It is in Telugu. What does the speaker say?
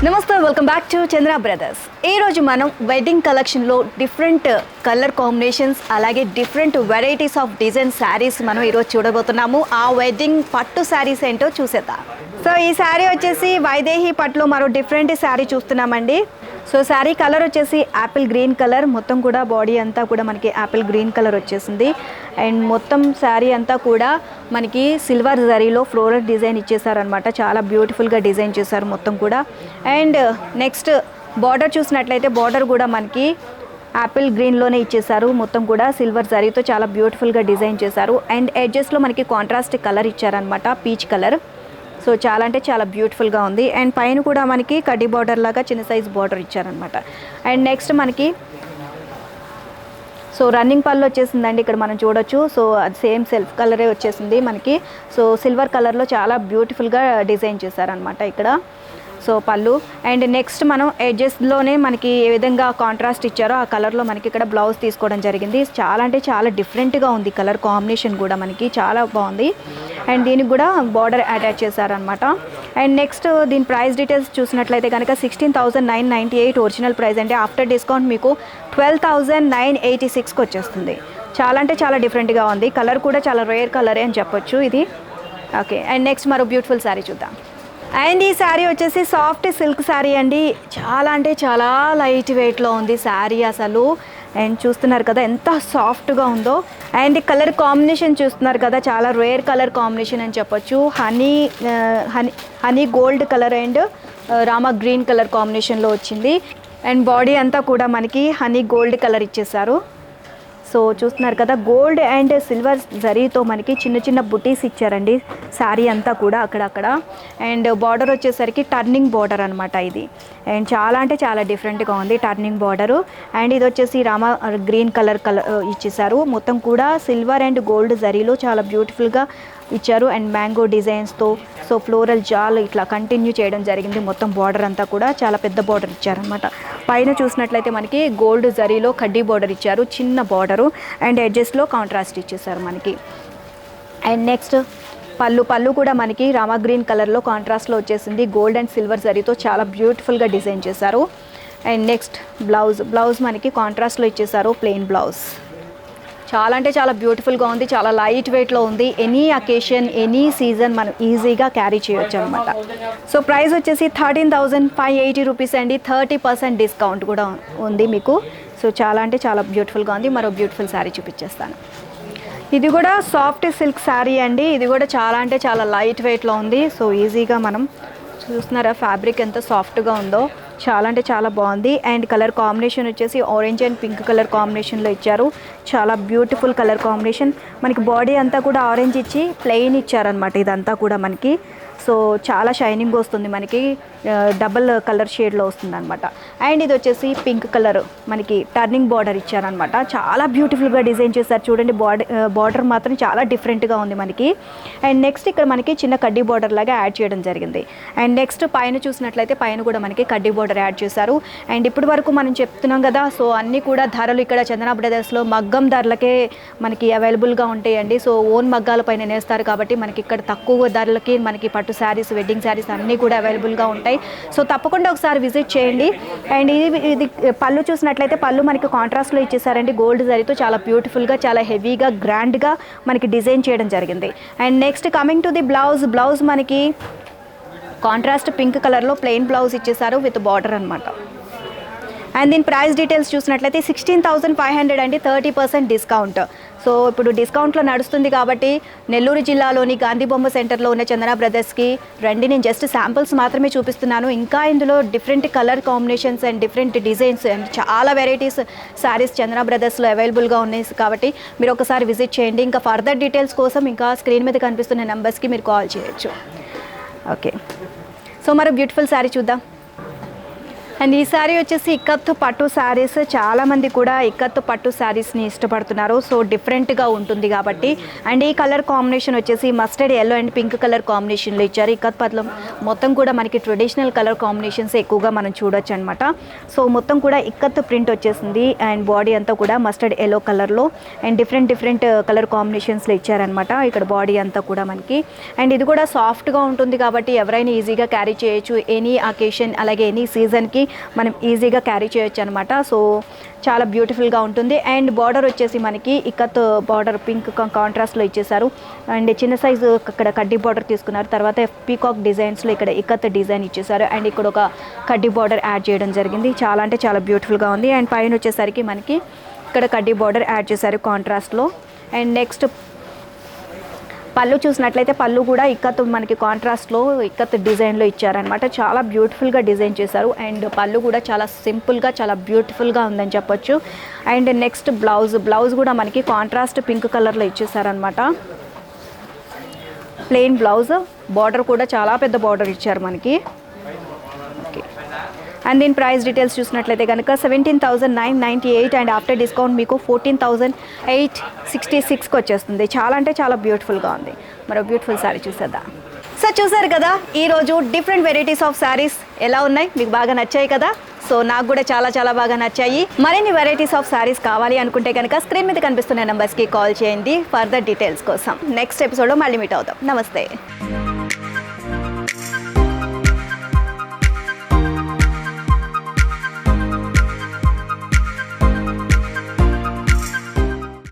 నమస్తే, welcome back to Chandra brothers. ఈరోజు మనం వెడ్డింగ్ కలెక్షన్లో డిఫరెంట్ కలర్ కాంబినేషన్స్ అలాగే different varieties of design saris మనం ఈరోజు చూడబోతున్నాము. ఆ వెడ్డింగ్ పట్టు శారీస్ ఏంటో చూసేద్దాం. సో ఈ శారీ వచ్చేసి వైదేహి పట్టులో మరో డిఫరెంట్ శారీ చూస్తున్నామండి. సో శారీ కలర్ వచ్చేసి యాపిల్ గ్రీన్ కలర్, మొత్తం కూడా బాడీ అంతా కూడా మనకి యాపిల్ గ్రీన్ కలర్ వచ్చేసింది. అండ్ మొత్తం శారీ అంతా కూడా మనకి సిల్వర్ జరీలో ఫ్లోరల్ డిజైన్ ఇచ్చేసారనమాట. చాలా బ్యూటిఫుల్గా డిజైన్ చేశారు మొత్తం కూడా. అండ్ నెక్స్ట్ బార్డర్ చూసినట్లయితే బార్డర్ కూడా మనకి యాపిల్ గ్రీన్లోనే ఇచ్చేసారు. మొత్తం కూడా సిల్వర్ జరీతో చాలా బ్యూటిఫుల్గా డిజైన్ చేశారు. అండ్ ఎడ్జెస్లో మనకి కాంట్రాస్ట్ కలర్ ఇచ్చారనమాట, పీచ్ కలర్. సో చాలా అంటే చాలా బ్యూటిఫుల్గా ఉంది. అండ్ పైన కూడా మనకి కడ్డీ బార్డర్ లాగా చిన్న సైజ్ బార్డర్ ఇచ్చారనమాట. అండ్ నెక్స్ట్ మనకి సో రన్నింగ్ పళ్ళు వచ్చేసిందండి, ఇక్కడ మనం చూడొచ్చు. సో అది సేమ్ సెల్ఫ్ కలరే వచ్చేసింది మనకి. సో సిల్వర్ కలర్లో చాలా బ్యూటిఫుల్గా డిజైన్ చేశారనమాట ఇక్కడ. సో పళ్ళు అండ్ నెక్స్ట్ మనం ఎడ్జెస్లోనే మనకి ఏ విధంగా కాంట్రాస్ట్ ఇచ్చారో ఆ కలర్లో మనకి ఇక్కడ బ్లౌజ్ తీసుకోవడం జరిగింది. చాలా అంటే చాలా డిఫరెంట్గా ఉంది, కలర్ కాంబినేషన్ కూడా మనకి చాలా బాగుంది. అండ్ దీనికి కూడా బార్డర్ అటాచ్ చేశారనమాట. అండ్ నెక్స్ట్ దీని ప్రైస్ డీటెయిల్స్ చూసినట్లయితే కనుక 16,998 ఒరిజినల్ ప్రైస్ అంటే ఆఫ్టర్ డిస్కౌంట్ మీకు 12,986కి వచ్చేస్తుంది. చాలా అంటే చాలా డిఫరెంట్గా ఉంది. కలర్ కూడా చాలా రేర్ కలరే అని చెప్పొచ్చు ఇది. ఓకే, అండ్ నెక్స్ట్ మరో బ్యూటిఫుల్ శారీ చూద్దాం. అండ్ ఈ శారీ వచ్చేసి సాఫ్ట్ సిల్క్ శారీ అండి. చాలా అంటే చాలా లైట్ వెయిట్లో ఉంది శారీ అసలు. అండ్ చూస్తున్నారు కదా ఎంత సాఫ్ట్గా ఉందో. అండ్ కలర్ కాంబినేషన్ చూస్తున్నారు కదా, చాలా రేర్ కలర్ కాంబినేషన్ అని చెప్పొచ్చు. Honey gold colour and Rama green colour కాంబినేషన్లో వచ్చింది. అండ్ బాడీ అంతా కూడా మనకి హనీ గోల్డ్ కలర్ ఇచ్చేసారు. సో చూస్తున్నారు కదా, గోల్డ్ అండ్ సిల్వర్ జరీతో మనకి చిన్న చిన్న బుటీస్ ఇచ్చారండి శారీ అంతా కూడా అక్కడక్కడ. అండ్ బార్డర్ వచ్చేసరికి టర్నింగ్ బార్డర్ అనమాట ఇది. అండ్ చాలా అంటే చాలా డిఫరెంట్గా ఉంది టర్నింగ్ బార్డరు. అండ్ ఇది వచ్చేసి రామా గ్రీన్ కలర్ ఇచ్చేసారు. మొత్తం కూడా సిల్వర్ అండ్ గోల్డ్ జరీలో చాలా బ్యూటిఫుల్గా ఇచ్చారు. అండ్ మ్యాంగో డిజైన్స్తో సో ఫ్లోరల్ జాల్ ఇట్లా కంటిన్యూ చేయడం జరిగింది. మొత్తం బార్డర్ అంతా కూడా చాలా పెద్ద బార్డర్ ఇచ్చారనమాట. పైన చూసినట్లయితే మనకి గోల్డ్ జరీలో కడ్డీ బార్డర్ ఇచ్చారు, చిన్న బార్డరు. అండ్ ఎడ్జెస్లో కాంట్రాస్ట్ ఇచ్చేసారు మనకి. అండ్ నెక్స్ట్ పళ్ళు కూడా మనకి రామా గ్రీన్ కలర్లో కాంట్రాస్ట్లో వచ్చేసింది. గోల్డ్ అండ్ సిల్వర్ జరీతో చాలా బ్యూటిఫుల్గా డిజైన్ చేశారు. అండ్ నెక్స్ట్ బ్లౌజ్ మనకి కాంట్రాస్ట్లో ఇచ్చేసారు, ప్లెయిన్ బ్లౌజ్. చాలా అంటే చాలా బ్యూటిఫుల్గా ఉంది, చాలా లైట్ వెయిట్లో ఉంది. ఎనీ అకేషన్ ఎనీ సీజన్ మనం ఈజీగా క్యారీ చేయొచ్చు అనమాట. సో ప్రైస్ వచ్చేసి 13,580 రూపీస్ అండి. 30% డిస్కౌంట్ కూడా ఉంది మీకు. సో చాలా అంటే చాలా బ్యూటిఫుల్గా ఉంది. మరో బ్యూటిఫుల్ శారీ చూపించేస్తాను. ఇది కూడా సాఫ్ట్ సిల్క్ శారీ అండి. ఇది కూడా చాలా అంటే చాలా లైట్ వెయిట్లో ఉంది. సో ఈజీగా మనం చూస్తున్నారా ఫ్యాబ్రిక్ ఎంత సాఫ్ట్గా ఉందో, చాలా అంటే చాలా బాగుంది. అండ్ కలర్ కాంబినేషన్ వచ్చేసి ఆరెంజ్ అండ్ పింక్ కలర్ కాంబినేషన్లో ఇచ్చారు. చాలా బ్యూటిఫుల్ కలర్ కాంబినేషన్. మనకి బాడీ అంతా కూడా ఆరెంజ్ ఇచ్చి ప్లెయిన్ ఇచ్చారనమాట ఇదంతా కూడా మనకి. సో చాలా షైనింగ్ వస్తుంది మనకి, డబల్ కలర్ షేడ్లో వస్తుంది అనమాట. అండ్ ఇది వచ్చేసి పింక్ కలర్ మనకి టర్నింగ్ బార్డర్ ఇచ్చారనమాట. చాలా బ్యూటిఫుల్గా డిజైన్ చేశారు చూడండి. బార్డర్ మాత్రం చాలా డిఫరెంట్గా ఉంది మనకి. అండ్ నెక్స్ట్ ఇక్కడ మనకి చిన్న కడ్డీ బార్డర్ లాగా యాడ్ చేయడం జరిగింది. అండ్ నెక్స్ట్ పైన చూసినట్లయితే పైన కూడా మనకి కడ్డీ బార్డర్ యాడ్ చేశారు. అండ్ ఇప్పటి వరకు మనం చెప్తున్నాం కదా, సో అన్నీ కూడా ధరలు ఇక్కడ చందన బ్రదర్స్లో మగ్గం ధరలకే మనకి అవైలబుల్గా ఉంటాయండి. సో ఓన్ మగ్గాల పైన నేస్తారు కాబట్టి మనకి ఇక్కడ తక్కువ ధరలకి మనకి పట్టు శారీస్, వెడ్డింగ్ శారీస్ అన్నీ కూడా అవైలబుల్గా ఉంటాయి. సో తప్పకుండా ఒకసారి విజిట్ చేయండి. అండ్ ఇది పళ్ళు చూసినట్లయితే పళ్ళు మనకి కాంట్రాస్ట్లో ఇచ్చేసారండి. గోల్డ్ జరీతో చాలా బ్యూటిఫుల్గా చాలా హెవీగా గ్రాండ్గా మనకి డిజైన్ చేయడం జరిగింది. And next coming to the blouse మనకి కాంట్రాస్ట్ పింక్ కలర్లో ప్లెయిన్ బ్లౌజ్ ఇచ్చేసారు విత్ బార్డర్ అనమాట. అండ్ దీని ప్రైస్ డీటెయిల్స్ చూసినట్లయితే 16,500 అండి. 30% డిస్కౌంట్. సో ఇప్పుడు డిస్కౌంట్లో నడుస్తుంది కాబట్టి నెల్లూరు జిల్లాలోని గాంధీ బొమ్మ సెంటర్లో ఉన్న చందన బ్రదర్స్కి రండి. నేను జస్ట్ శాంపుల్స్ మాత్రమే చూపిస్తున్నాను. ఇంకా ఇందులో different colour combinations and different designs and చాలా వెరైటీస్ శారీస్ చందన బ్రదర్స్లో అవైలబుల్గా ఉన్నాయి కాబట్టి మీరు ఒకసారి విజిట్ చేయండి. ఇంకా ఫర్దర్ డీటెయిల్స్ కోసం ఇంకా స్క్రీన్ మీద కనిపిస్తున్న నెంబర్స్కి మీరు కాల్ చేయొచ్చు. ఓకే, సో మరో బ్యూటిఫుల్ శారీ చూద్దాం. అండ్ ఈ శారీ వచ్చేసి ఇక్కత్తు పట్టు శారీస్, చాలామంది కూడా ఇక్కత్తు పట్టు శారీస్ని ఇష్టపడుతున్నారు. సో డిఫరెంట్గా ఉంటుంది కాబట్టి. అండ్ ఈ కలర్ కాంబినేషన్ వచ్చేసి mustard yellow and pink colour కాంబినేషన్లో ఇచ్చారు. ఇక్కత్ పట్ల మొత్తం కూడా మనకి ట్రెడిషనల్ కలర్ కాంబినేషన్స్ ఎక్కువగా మనం చూడొచ్చు అనమాట. సో మొత్తం కూడా ఇక్కత్తు ప్రింట్ వచ్చేసింది అండ్ బాడీ అంతా కూడా మస్టర్డ్ ఎల్లో కలర్లో అండ్ డిఫరెంట్ కలర్ కాంబినేషన్స్లో ఇచ్చారనమాట. ఇక్కడ బాడీ అంతా కూడా మనకి. అండ్ ఇది కూడా సాఫ్ట్గా ఉంటుంది కాబట్టి ఎవరైనా ఈజీగా క్యారీ చేయొచ్చు. ఎనీ అకేషన్ అలాగే ఎనీ సీజన్కి మనం ఈజీగా క్యారీ చేయొచ్చు అనమాట. సో చాలా బ్యూటిఫుల్గా ఉంటుంది. అండ్ బార్డర్ వచ్చేసి మనకి ఇక్కత్ బార్డర్ పింక్ కాంట్రాస్ట్లో ఇచ్చేసారు. అండ్ చిన్న సైజు ఇక్కడ కడ్డీ బార్డర్ తీసుకున్నారు. తర్వాత పీకాక్ డిజైన్స్లో ఇక్కడ ఇక్కత్ డిజైన్ ఇచ్చేసారు. అండ్ ఇక్కడ ఒక కడ్డీ బార్డర్ యాడ్ చేయడం జరిగింది. చాలా అంటే చాలా బ్యూటిఫుల్గా ఉంది. అండ్ పైన వచ్చేసరికి మనకి ఇక్కడ కడ్డీ బార్డర్ యాడ్ చేశారు కాంట్రాస్ట్లో. అండ్ నెక్స్ట్ పళ్ళు చూసినట్లయితే పళ్ళు కూడా ఇక్కత్ మనకి కాంట్రాస్ట్లో ఇక్కత్ డిజైన్లో ఇచ్చారనమాట. చాలా బ్యూటిఫుల్గా డిజైన్ చేశారు. అండ్ పళ్ళు కూడా చాలా సింపుల్గా చాలా బ్యూటిఫుల్గా ఉందని చెప్పొచ్చు. అండ్ నెక్స్ట్ బ్లౌజ్ కూడా మనకి కాంట్రాస్ట్ పింక్ కలర్లో ఇచ్చేసారనమాట. ప్లెయిన్ బ్లౌజ్, బార్డర్ కూడా చాలా పెద్ద బార్డర్ ఇచ్చారు మనకి. ఓకే. అండ్ దీని ప్రైస్ డీటెయిల్స్ చూసినట్లయితే కనుక 17,998 అండ్ ఆఫ్టర్ డిస్కౌంట్ మీకు 14,866కి వచ్చేస్తుంది. చాలా అంటే చాలా బ్యూటిఫుల్గా ఉంది. మరో బ్యూటిఫుల్ శారీ చూసేద్దాం. సో చూసారు కదా ఈరోజు డిఫరెంట్ వెరైటీస్ ఆఫ్ శారీస్ ఎలా ఉన్నాయి, మీకు బాగా నచ్చాయి కదా. సో నాకు కూడా చాలా బాగా నచ్చాయి. మరిన్ని వెరైటీస్ ఆఫ్ శారీస్ కావాలి అనుకుంటే కనుక స్క్రీన్ మీద కనిపిస్తున్న నెంబర్స్కి కాల్ చేయండి ఫర్దర్ డీటెయిల్స్ కోసం. నెక్స్ట్ ఎపిసోడ్లో మళ్ళీ మీట్ అవుతాం. నమస్తే.